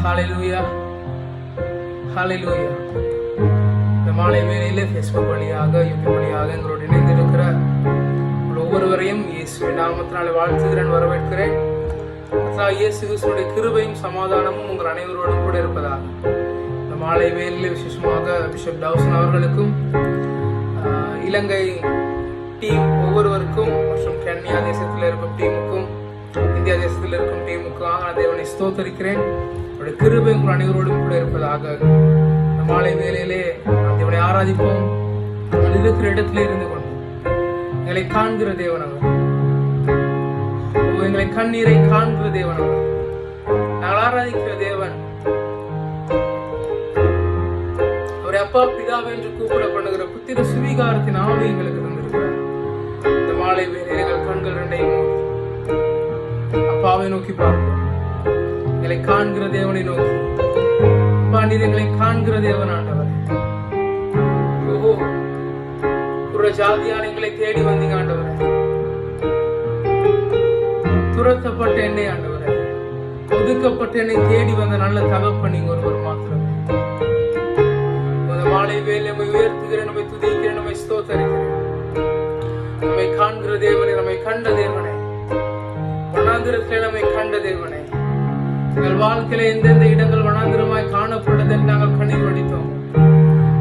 ஹல்லேலூயா, ஹல்லேலூயா. இந்த மாலை வேளையில ஃபேஸ்புக் வழியாக, யூடியூப் வழியாக எங்களோடு இணைந்திருக்கிற ஒவ்வொருவரையும் இயேசுவின் நாமத்தினாலே வாழ்த்துகிறேன், வரவேற்கிறேன். இயேசு கிறிஸ்துவினுடைய கிருபையும் சமாதானமும் உங்கள் அனைவரோடும் கூட இருப்பதாக. இந்த மாலை வேளையில விசேஷமாக பிஷப் டவுசன் அவர்களுக்கும் இலங்கை டீம் ஒவ்வொருவருக்கும் மற்றும் கன்னியா தேசத்தில் இருக்கும் டீமுக்கும் இந்தியா தேசத்தில் இருக்கும் டீமுக்காக நான் தேவனை ஸ்தோத்தரிக்கிறேன். அவருடைய கிருபை உங்கள் அனைவரோடும் கூட இருப்பதாக. இந்த மாலை வேளையிலே நான் தேவனை ஆராதிப்போம். நாங்கள் இருக்கிற இடத்திலே இருந்து கொண்டு எங்களை காண்கிற தேவன் அவர், எங்களை கண்ணீரை காண்கிற தேவன் அவர், நாங்கள் ஆராதிக்கிற தேவன் அவரை அப்பா பிதாவே என்று கூப்பிட பண்ணுகிற புத்திர சுவீகாரத்தின் ஆவி எங்களுக்கு தந்திருக்கிறார். இந்த மாலை வேளையிலே எங்கள் கண்கள் ரெண்டையும் அப்பாவை நோக்கி பார்ப்போம். எங்களை காண்கிற தேவனை நோக்கி, நீர் எங்களை காண்கிற தேவன் ஆண்டவர். ஓஹோ, புற ஜாதியான எங்களை தேடி வந்தீங்க ஆண்டவரே. துரத்தப்பட்ட என்னை ஆண்டவரே, ஒதுக்கப்பட்ட என்னை தேடி வந்த நல்ல தகப்பன் நீங்க ஒருவர் மாத்திரமே. மாலை வேலை நம்மை உயர்த்துகிறேன், நம்மை துதிக்கிறேன், நம்மை ஸ்தோத்தரிக்கிறேன். நம்மை காண்கிற தேவனை, நம்மை கண்ட தேவனை, வனாந்திரத்திலே நம்மை கண்ட தேவனை, எங்கள் வாழ்க்கையில எந்தெந்த இடங்கள் வனாந்திரமாய் காணப்பட்டது நாங்கள் கண்ணீர் வடித்தோம்,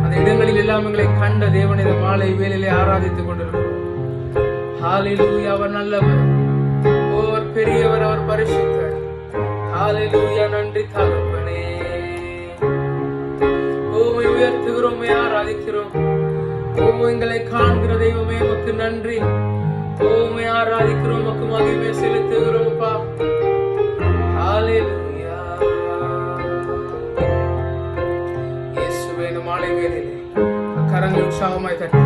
அந்த இடங்களில் எல்லாம் எங்களை கண்ட தேவனை இந்த மாலை வேலையிலே ஆராதித்துக் கொண்டிருக்கிறோம். ஹல்லேலூயா, அவர் நல்லவர், அவர் பெரியவர், அவர் பரிசுத்தர். ஹல்லேலூயா, நன்றி தகப்பனே. உம்மை உயர்த்துகிறோம், ஆராதிக்கிறோம். எங்களை காண்கிற தெய்வமே உமக்கு நன்றி. உம்மை ஆராதிக்கிறோம், உமக்கு மகிமை செலுத்துகிறோம் அப்பா. ஹல்லேலூயா. இயேசுவே, இந்த மாலை வேளையிலே கரங்கள் உற்சாகமாய் தட்டி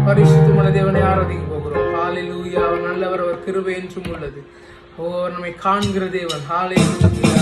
பரிசுத்தமுள்ள தேவனை ஆராதிக்க போகிறோம். ஹல்லேலூயா, அவர் நல்லவர், அவர் கிருபை என்றும் உள்ளது. அவர் நம்மை காண்கிற தேவன். ஹல்லேலூயா.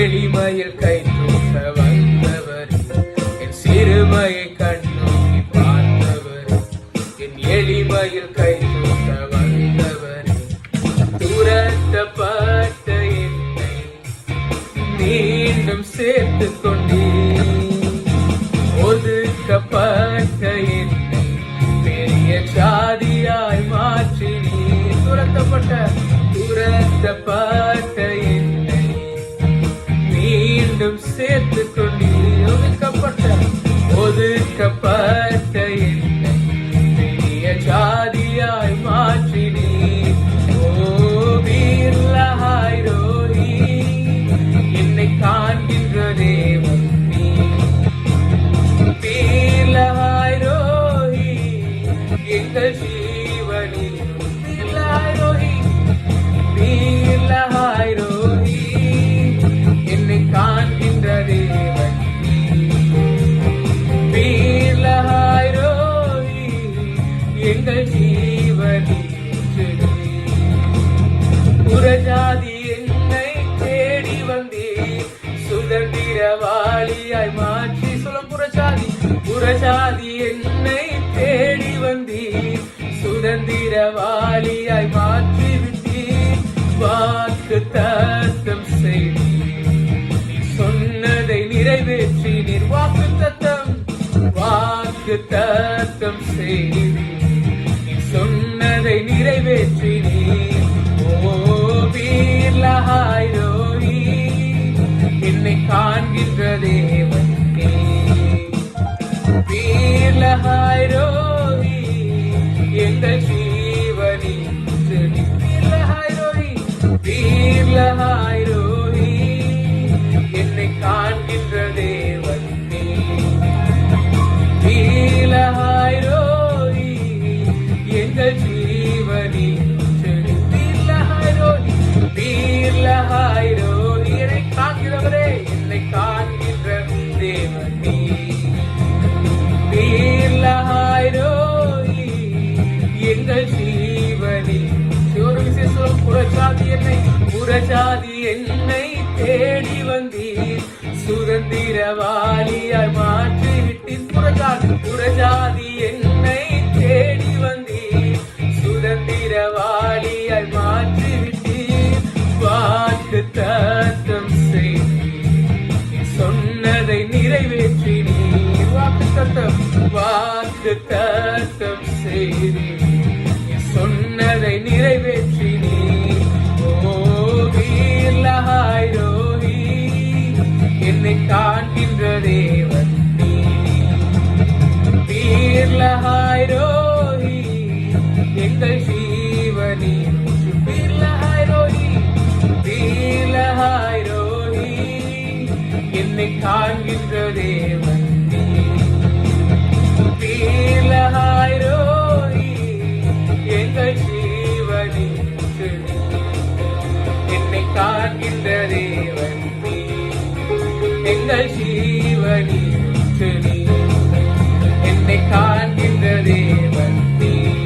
எளிமையில் கை தூக்க வந்தவர், என் சிறுமையை கண்ணோக்கி பார்த்தவர், என் எளிமையில் கை தூக்க வந்தவர், துரத்தப்பட்ட என்னை மீண்டும் சேர்த்துக் கொண்டீர், ஒதுக்கப்பட்ட என்னை பெரிய சாதியாய் மாற்றினீர். துரத்தப்பட்ட என்னை மீண்டும் சேர்த்துக் கொண்டீர், ஒதுக்கப்பட்ட என்னை பெரிய ஜாதியாய் மாற்றினீர். ஓ வீரலாய் ரோஹி, என்னை காண்கின்ற தேவன் நீ. வீரலாய் ரோஹி, எங்கள் ஜீவனில் வீரலாய் ரோஹி, வீரலாய் ரோஹி, என்னை காண்கின்ற தேவன் வீரலாய் ரோஹி, எங்கள் ஜீவனில் புறஜாதி என்னை தேடி வந்தீர், சுதந்திரவாளியாய் மாற்றி. சொல்லும் புறஜாதி என்னை தேடி வந்தீர், சுதந்திரவாளியாய் மாற்றி விட்டீர். வாக்கு தத்தம் வாக்குத்தத்தம் செய்தீர், நீ சொன்னதை நிறைவேற்றினீர். ஓ வீர்லஹாய்ரோஹி, என்னை காண்கின்ற தேவன் நீர். வீர்லஹாய்ரோஹி, எங்கள் ஜீவனின் செடி. வீர்லஹாய்ரோஹி, வீர்லஹாய்ரோஹி, என்னை காண்கின்ற தேவன் நீர். வீர்லஹாய்ரோஹி, எங்கள் ஜீவனின் செடி. வீர்லஹாய்ரோஹி, வீர்லஹாய்ரோஹி, என்னை காண்கிறவரே, என்னை காண்கின்ற தேவன் நீர். வீர்லஹாய்ரோஹி, எங்கள் ஜீவனில் ஒரு விசேஷம். புறஜாதி என்னை தேடி வந்தீர், சுதந்திரவாளியாய் மாற்றி விட்டீர். புறஜாதி என்னை தேடி வந்தீர், சுதந்திரவாளியாய் மாற்றி விட்டீர். வாக்குத்தத்தம் செய்தீர், நீ சொன்னதை நிறைவேற்றினீர். வாக்குத்தத்தம் செய்தீர், நீ சொன்னதை நிறைவேற்றினீர். ஓ வீர்லஹாய்ரோஹி, என்னை காண்கின்ற தேவன் நீர். வீர்லஹாய்ரோஹி, எங்கள் ஜீவனின் வீர்லஹாய்ரோஹி, வீர்லஹாய்ரோஹி, என்னை காண்கின்ற தேவன் நீர். வீர்லஹாய்ரோஹி, எங்கள் ஜீவனின் செடி. என்னை காண்கின்ற தேவன் நீர். எங்கள் ஜீவனின் செடி. என்னை காண்கின்ற தேவன் நீர்.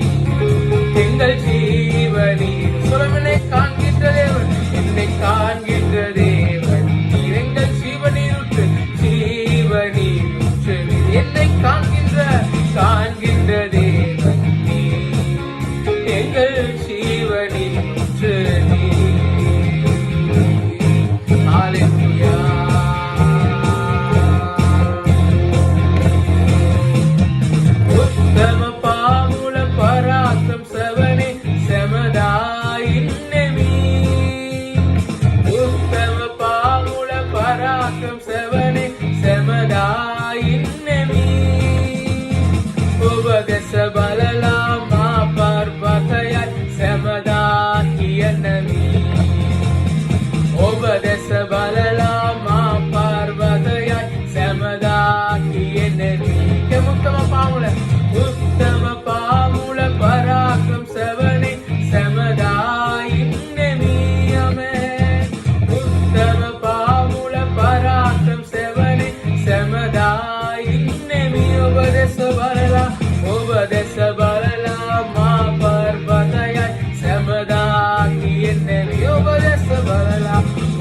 எங்கள் ஜீவனின் சொல்லவில்லை. காண்கின்ற தேவன், என்னை காண்கின்ற தேவன் நீர். எங்கள் ஜீவனின் ஜீவனின் செடி. என்னை காண்கின்ற தேவன் நீர். எங்கள் ஜீவனின் செடி. ஹல்லேலூயா. உத்தம பாமுல பராக்கம் சவனே செமதாயின் நெமி. உத்தம பாமுல பராக்கம் சவனே செமதாயின் நெமி. உபதேச பலலாமா பார்வதையாய் செமதாக்கிய நமி. உபதேச பலலாமா பார்வதையாய் செமதாக்கிய நமி. உத்தம பாமுல பராக்கம் செவனே செமதாயின் நெமி. ஆமென். உத்தம பாமுல பராக்கம் செவனே செமதாயின் நெமி. உபதேச பலலாமா பார்வதையாய் செமதாக்கிய நமி.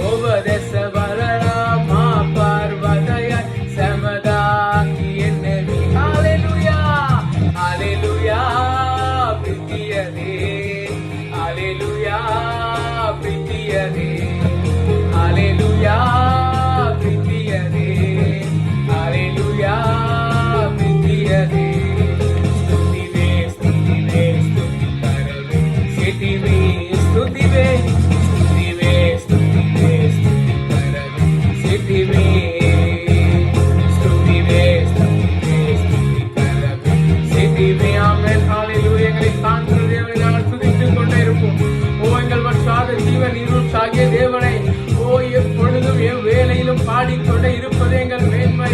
உபதேச பலலாமா பார்வதையாய் செமதாக்கிய நமி. ஹல்லேலூயா. ஹல்லேலூயா. பிரியதே. ஹல்லேலூயா. பிரியதே. ஹல்லேலூயா. பிரியதே. ஹல்லேலூயா. பிரியதே. స్తుతివే స్తుతివే స్తుతికరవే స్తుతివే స్తుతివే స్తుతివే స్తుతివే స్తుతికరవే స్తుతివే స్తుతివే స్తుతివే స్తుతికరవே స్తుతివే. ஆமென். ஹல்லேலூயா. எங்களை காண்கிற தேவனை நாங்கள் துதித்துக் கொண்டே இருப்போம். ஓ எங்கள் வற்றாத ஜீவன் இருளாகிய தேவனை, ஓ எப்பொழுதும் எவ்வேளையிலும் பாடிக்கொண்டே இருப்பது எங்கள் மேன்மை.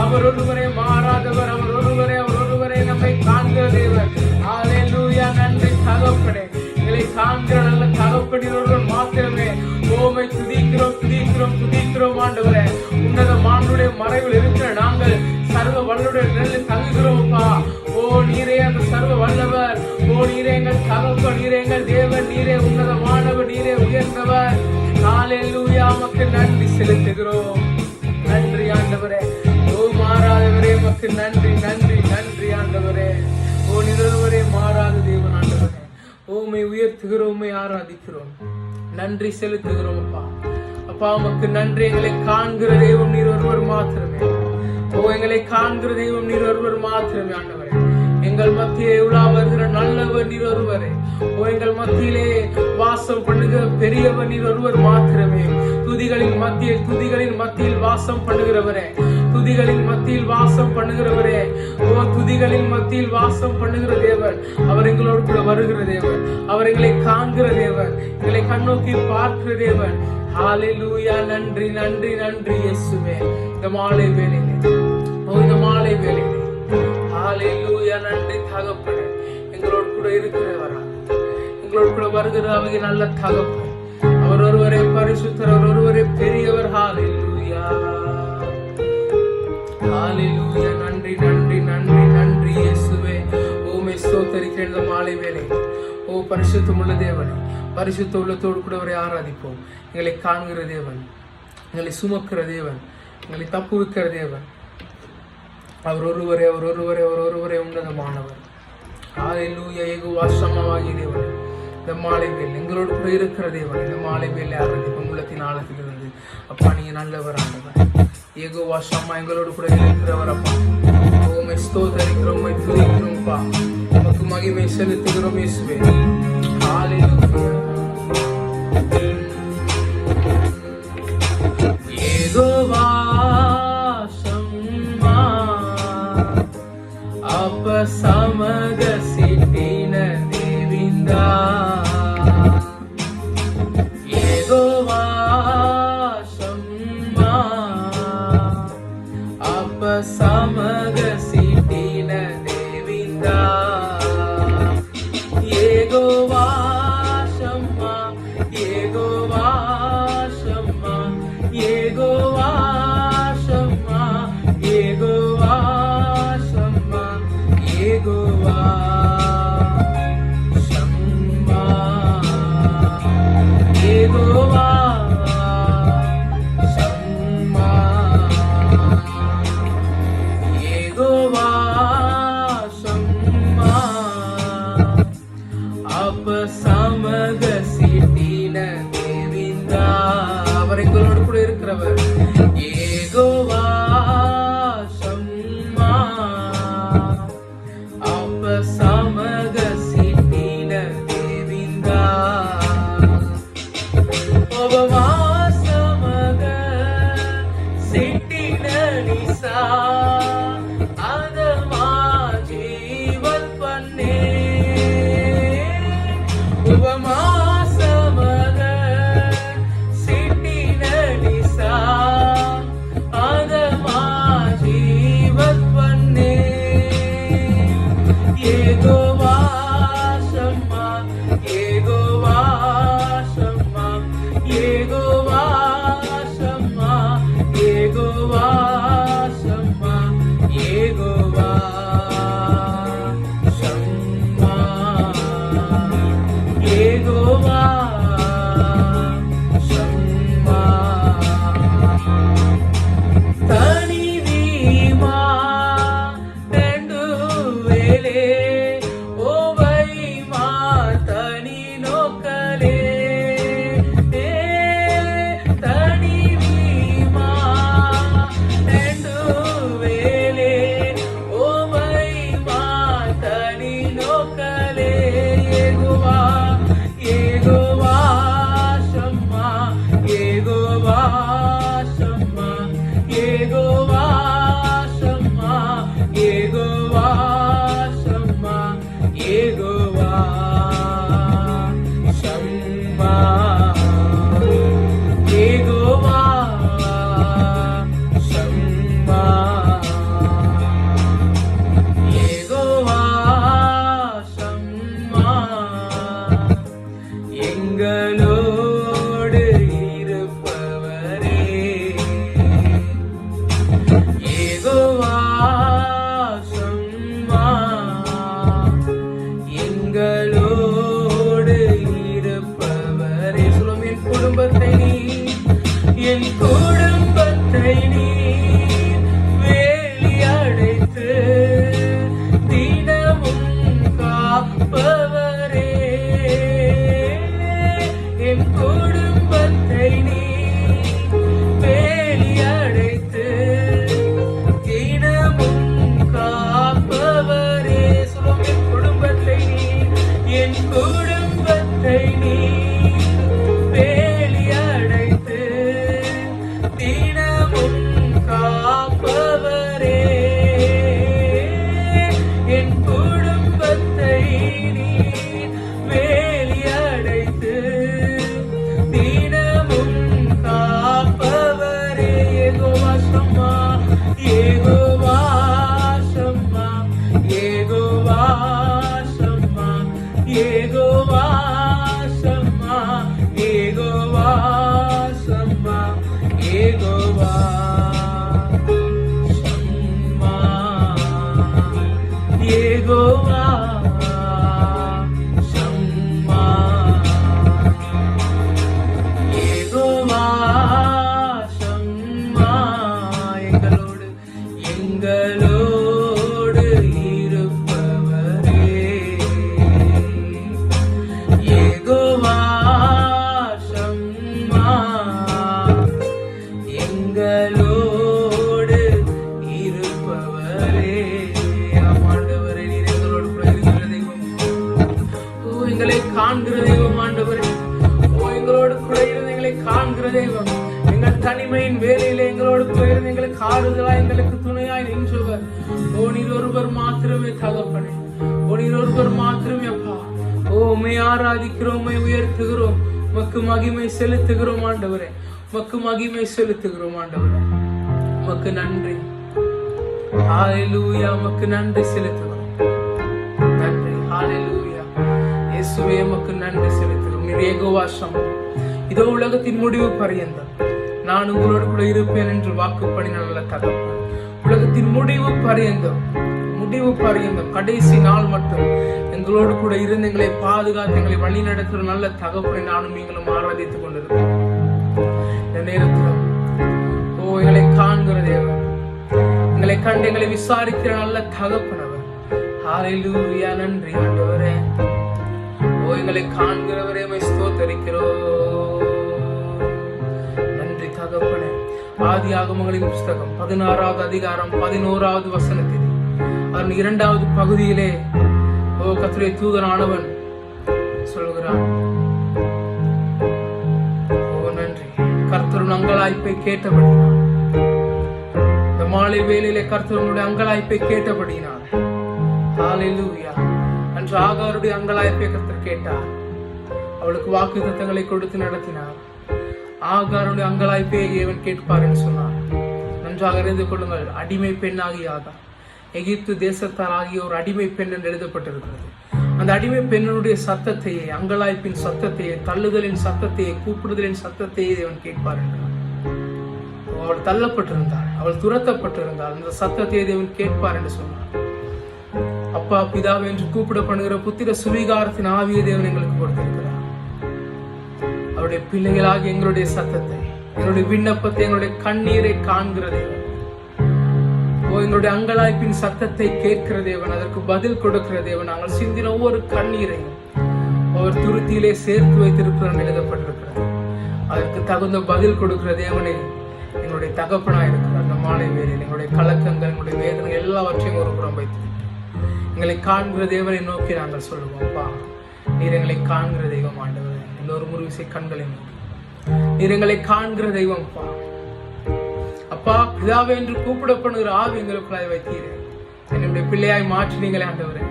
அவர் ஒருவரே மாறாதவர், அவர் ஒருவரே நம்மை காண்கிற தேவன். ஹல்லேலூயா. நன்றி தகப்பனே, எங்களை காண்கிற நல்ல தகப்பனில் ஒருவர் மாத்திரமே. ஓமை துதிக்கிறோம் ஆண்டவரே. உன்னத மானுடைய மறைவில் இருக்கிற நாங்கள் சர்வ வல்லவருடைய நிழலில் தங்குகிறோம்ப்பா. ஓ நீரே அந்த சர்வ வல்லவர். ஓ நீரே எங்கள் தகப்பன், நீரே எங்கள் தேவன், நீரே உன்னதமானவர், நீரே உயர்ந்தவர். ஹல்லேலூயா. உமக்கு நன்றி செலுத்துகிறோம். நன்றி ஆண்டவரே. ஓ மாறாதவரே, உமக்கு நன்றி நன்றி நன்றி ஆண்டவரே. ஓ நீரொருவரே மாறாத தேவன் ஆண்டவரே. உம்மை உயர்த்துகிறோம், உம்மை ஆராதிக்கிறோம், நன்றி செலுத்துகிறோம் அப்பா. அப்பா உமக்கு நன்றி. எங்களை காண்கிற தேவன் நீர் ஒருவர் மாத்திரமே. எங்களை காண்கிற தெய்வம் நீர் ஒருவர் மாத்திரமே ஆண்டவரே. எங்கள் மத்தியிலே உலா வருகிற நல்லவர் நீர் ஒருவரே. எங்கள் மத்தியிலே வாசம் பண்ணுகிற பெரியவர் நீர் ஒருவர் மாத்திரமே. துதிகளின் மத்தியில் வாசம் பண்ணுகிறவரே, துதிகளின் மத்தியில் வாசம் பண்ணுகிறவரே, துதிகளின் மத்தியில் வாசம் பண்ணுகிற தேவன். அவர் எங்களோடு கூட வருகிற தேவன், அவர் எங்களை காண்கிற தேவன், எங்களை கண்ணோக்கி பார்க்கிற தேவன். ஹல்லேலூயா. நன்றி நன்றி நன்றி இயேசுவே. இந்த மாலை வேளையிலே, இந்த மாலை வேளையிலே ஹல்லேலூயா. நன்றி தகப்பனே, எங்களோடு கூட இருக்கிறவரா, எங்களோடு கூட வருகிற அவங்க நல்ல தகப்பன். அவர் ஒருவரே பரிசுத்தர், அவர் ஒருவரே பெரியவர். ஹல்லேலூயா ஹல்லேலூயா. நன்றி நன்றி நன்றி நன்றி இயேசுவே. உம்மை ஸ்தோத்திரிக்கிறேன் இந்த மாலை வேளையிலே. பரிசுத்தமுள்ள தேவனே, பரிசுத்த உள்ளத்தோடு கூட அவரை ஆராதிப்போம். எங்களை காண்கிற தேவன், எங்களை சுமக்கிற தேவன், எங்களை தப்புவிக்கிற தேவன். அவர் ஒருவரே உன்னதமானவர். ஹல்லேலூயா. யெகோவா ஷம்மாவாகிய தேவன், இந்த மாலை வேளை எங்களோடு கூட இருக்கிற தேவன். இந்த மாலை வேளை ஆராதிப்போம் உள்ளத்தின் ஆழத்திலிருந்து. அப்பா நீங்க நல்லவர் ஆண்டவர். யெகோவா ஷம்மா எங்களோடு கூட இருக்கிறவர். அப்பா உம்மை ஸ்தோத்திரிக்கிறோம், உம்மை துதிக்கிறோம்ப்பா. உமக்கு மகிமை செலுத்துகிறோம் இயேசுவே. ஹல்லேலூயா. யெகோவா ಸಮಗ ಸಿಟ್ಟಿನ ದೇವಿಂದ ಯೆಹೋವಾ ಶಮ್ಮಾ ಅಪ ಸಮಗ ಸಿಟ್ಟಿನ ದೇವಿಂದ ಯೆಹೋವಾ ಶಮ್ಮಾ ಯೆಹೋವಾ ಶಮ್ಮಾ ಯೆಹೋವಾ ಶಮ್ಮಾ ಯೆಹೋವಾ ಯೆಹೋವಾ ಶಮ್ಮಾ ಯೆಹೋವಾ ಶಮ್ಮಾ ಯೆಹೋವಾ ಶಮ್ಮಾ ಅಪ ಸಮಗ ಸಿಟ್ಟಿನ ದೇವಿಂದ அவர் எங்களோடு கூட இருக்கிறவர். ಯೆಹೋವಾ ಸಮಗ ಸಿಟ್ಟಿನ ದೇವಿಂದ ಒಬ್ಬ ಸಮಗ ಸಿಟ್ಟಿನ ನಿಸಾ ಅದ ಜೀವನ್ ಪನ್ನೆ ಒಬ್ಬ ಸಮಗ நீ வேலி அடைத்து தினமும் காப்பவரே, என் குடும்பத்தை நீ வேலி அடைத்து தினமும் காப்பவரே. யெகோவா ஷம்மா, யெகோவா ஷம்மா, யெகோவா ஷம்மா, யெகோவா ஷம்மா, யெகோவா ஷம்மா, யெகோவா ஷம்மா, யெகோவா ஷம்மா, யெகோவா ஷம்மா. எங்களோடு இருப்பவரே, யெகோவா ஷம்மா, எங்களோடு இருப்பவரே. ஆண்டவரே, நீர் எங்களோடு கூட இருக்கிற தெய்வம். ஓ, எங்களை காண்கிற தெய்வம் ஆண்டவரே. ஓ, எங்களோடு கூட இருந்து எங்களை காண்கிற தெய்வம். எங்கள் தனிமையின் வேலையில எங்களோடு கூட இருந்து எங்களுக்கு ஆறுதலாய் எங்களுக்கு துணையாய் நின்றவர். ஓ, நீர் ஒருவர் மாத்திரமே தகப்பனே. ஓ, நீர் ஒருவர் மாத்திரமே அப்பா. ஓ, உம்மை ஆராதிக்கிறோம், உம்மை உயர்த்துகிறோம், உமக்கு மகிமை செலுத்துகிறோம் ஆண்டவரே. உமக்கு மகிமை செலுத்துகிறோம் ஆண்டவரே. உமக்கு நன்றி. ஹalleluya. உமக்கு நன்றி செலுத்துகிறோம். நன்றி. ஹalleluya. இயேசுவே, உமக்கு நன்றி செலுத்துகிறோம். நீர் யெகோவா ஷம்மா. இதோ உலகத்தின் முடிவு பரியந்தம் நான் உங்களோடு கூட இருப்பேன் என்று வாக்கு பண்ணின நல்ல தகப்பன். உலகத்தின் முடிவு பரியந்தம் கடைசி நாள் மட்டும் எங்களோடு கூட இருந்து எங்களை பாதுகாத்து எங்களை வழி நடத்துகிற நல்ல தகப்பனை நானும் நீங்களும் ஆராதித்துக் கொண்டிருக்கிறோம். இந்த நேரத்தில் ஓ, எங்களை காண்கிற தேவன், எங்களை கண்டு எங்களை விசாரிக்கிற நல்ல தகப்பன் அவர். ஹalleluya. நன்றி ஆண்டவரே. ஓ, எங்களை காண்கிறவரே, உம்மை ஸ்தோத்திரிக்கிறோம். நன்றி தகப்பனே. ஆதியாகமங்களின் புஸ்தகம் 16வது அதிகாரம் 11வது வசனத்தில் அதன் 2வது பகுதியிலே ஓ, கர்த்தருடைய தூதனானவன் சொல்கிறான். ஓ, நன்றி. கர்த்தரின் அங்கலாய்ப்பை கேட்டபடினார். இந்த மாலை வேளையிலே கர்த்தருடைய அங்கலாய்ப்பை கேட்டபடினார். ஹalleluya. அன்று ஆகாருடைய அங்கலாய்ப்பை கர்த்தர் கேட்டார். அவளுக்கு வாக்குத்தத்தங்களை கொடுத்து நடத்தினார். ஆகாருடைய அங்கலாய்ப்பை தேவன் கேட்பார் என்று சொன்னார். நன்றாக அறிந்து கொள்ளுங்கள், அடிமை பெண்ணாகிய ஆகார் எகிப்து தேசத்தார் ஆகிய ஒரு அடிமை பெண் என்று எழுதப்பட்டிருக்கிறது. அந்த அடிமை பெண்ணுடைய சத்தத்தையே, அங்கலாய்ப்பின் சத்தத்தையே, தள்ளுதலின் சத்தத்தையே, கூப்பிடுதலின் சத்தத்தையே தேவன் கேட்பார் என்றார். அவள் தள்ளப்பட்டிருந்தாள், அவள் துரத்தப்பட்டிருந்தாள். அந்த சத்தத்தையே தேவன் கேட்பார் என்று சொன்னார். அப்பா பிதாவை என்று கூப்பிடப்படுகிற புத்திர சுவீகாரத்தின் ஆவியை தேவன் எங்களுக்கு கொடுத்திருக்கிறார். அவருடைய பிள்ளைகளாகி எங்களுடைய சத்தத்தை, எங்களுடைய விண்ணப்பத்தை, எங்களுடைய கண்ணீரை காண்கிற தேவன். ஓ, எங்களுடைய அங்கலாய்ப்பின் சத்தத்தை கேட்கிற தேவன், அதற்கு பதில் கொடுக்கிற தேவன். நாங்கள் சிந்தின ஒவ்வொரு கண்ணீரையும் ஒவ்வொரு துருத்தியிலே சேர்த்து வைத்திருப்பது எழுதப்பட்டிருக்கிறது. அதற்கு தகுந்த பதில் கொடுக்கிற தேவனே எங்களுடைய தகப்பனா இருக்கிறார். அந்த மாலை வேளையில் எங்களுடைய கலக்கங்கள், எங்களுடைய வேதனை எல்லாவற்றையும் ஒரு புறம் வைத்து எங்களை காண்கிற தேவனை நோக்கி நாங்கள் சொல்லுவோம். அப்பா, நீர் எங்களை காண்கிற தெய்வம் ஆண்டவர். எல்லோரும் ஒரு விசை கண்களை நோக்கி, நீர் எங்களை காண்கிற தெய்வம் அப்பா. அப்பா, பிதாவே என்று கூப்பிடப்படுகிற ஆவி எங்களுக்குள்ளாய் வைத்தீரே. என்னுடைய பிள்ளையாய் மாற்றினீங்களே ஆண்டவரே.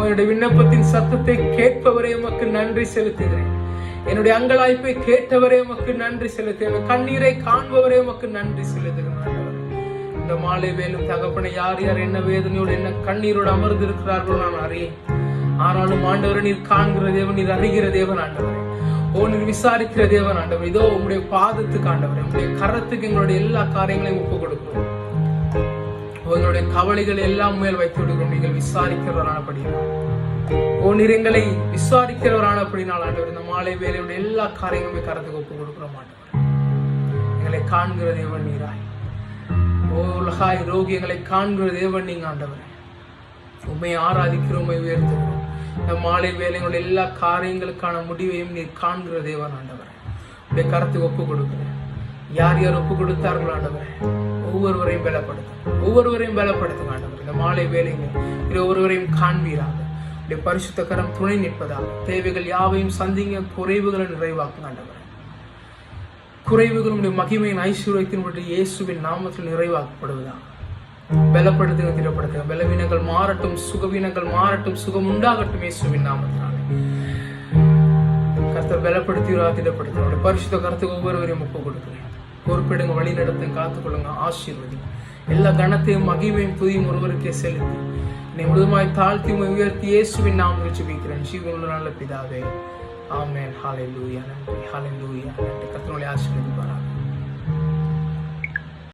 என்னுடைய விண்ணப்பத்தின் சத்தத்தை கேட்பவரே உமக்கு நன்றி செலுத்துகிறேன். என்னுடைய அங்கலாய்ப்பை கேட்டவரே உமக்கு நன்றி செலுத்துகிறேன். கண்ணீரை காண்பவரே உமக்கு நன்றி செலுத்துகிறேன் ஆண்டவரே. இந்த மாலை வேலும் தகப்பனை யார் யார் என்ன வேதனையோடு என்ன கண்ணீரோடு அமர்ந்து இருக்கிறார்களோ நான் அறியேன். ஆனாலும் ஆண்டவரை நீர் காண்கிற தேவன், நீர் அறிகிற தேவன் ஆண்டவரே. ஓ, நீர் விசாரிக்கிற தேவன் ஆண்டவர். இதோ உங்களுடைய பாதத்துக்கு ஆண்டவரே, உங்களுடைய கரத்துக்கு எங்களுடைய எல்லா காரியங்களையும் ஒப்புக் கொடுக்கிறோம். உங்களுடைய கவலைகள் எல்லாம் மேல் வைத்து விடுகிறோம். நீங்கள் விசாரிக்கிறவரானபடினால், ஓ, நீர் எங்களை விசாரிக்கிறவரானபடினால் ஆண்டவர், இந்த மாலை வேலையுடைய எல்லா காரியங்களுமே கரத்துக்கு ஒப்புக் கொடுக்கிறோம் ஆண்டவர். எங்களை காண்கிற தேவன் நீராய். ஓ லகாய் ரோகி, எங்களை காண்கிற தேவன் நீங்க ஆண்டவரே. உண்மை ஆராதிக்கிறோம், உண்மை உயர்த்துகிறோம். இந்த மாலை வேலைகளுடைய எல்லா காரியங்களுக்கான முடிவையும் நீர் காண்கிற தேவன் ஆண்டவரே. உடைய கரத்துக்கு ஒப்பு கொடுக்கிறேன். யார் யார் ஒப்பு கொடுத்தார்களோ ஆண்டவரே, ஒவ்வொருவரையும் பலப்படுத்துங்க ஆண்டவர். இந்த மாலை வேலைகள் ஒவ்வொருவரையும் காண்பீராக. உடைய பரிசுத்த கரம் துணை நிற்பதாக. தேவைகள் யாவையும் சந்திங்க, குறைவுகளை நிறைவாக்கும் ஆண்டவரே. குறைவுகள் உடைய மகிமையின் ஐஸ்வர்யத்தின்படி இயேசுவின் நாமத்தில் நிறைவாக்கப்படுவதாக. பலப்படுத்துங்க, திடப்படுத்துங்க. பலவீனங்கள் மாறட்டும், சுகவீனங்கள் மாறட்டும், சுகம் உண்டாகட்டும் இயேசுவின் நாமத்தினாலே. கர்த்தர் பலப்படுத்துகிறா, திடப்படுத்துங்க. பரிசுத்த கருத்துக்கு ஒவ்வொருவரையும் ஒப்பு கொடுக்கிறேன். பொறுப்பெடுங்க, வழி நடத்துங்க, காத்துக்கொள்ளுங்க, ஆசீர்வதி. எல்லா கணத்தையும் மகிமையும் துதியும் ஒருவருக்கே செலுத்தி என்னை முழுதுமாய் தாழ்த்தி உயர்த்தி இயேசுவின் நாமத்தில் ஜெபிக்கிறேன் ஜீவனுள்ள நல்ல பிதாவே, ஆமென். ஹல்லேலூயா. நன்றி, ஹல்லேலூயா. நன்றி. கர்த்தருடைய ஆசீர்வதிப்பாராக.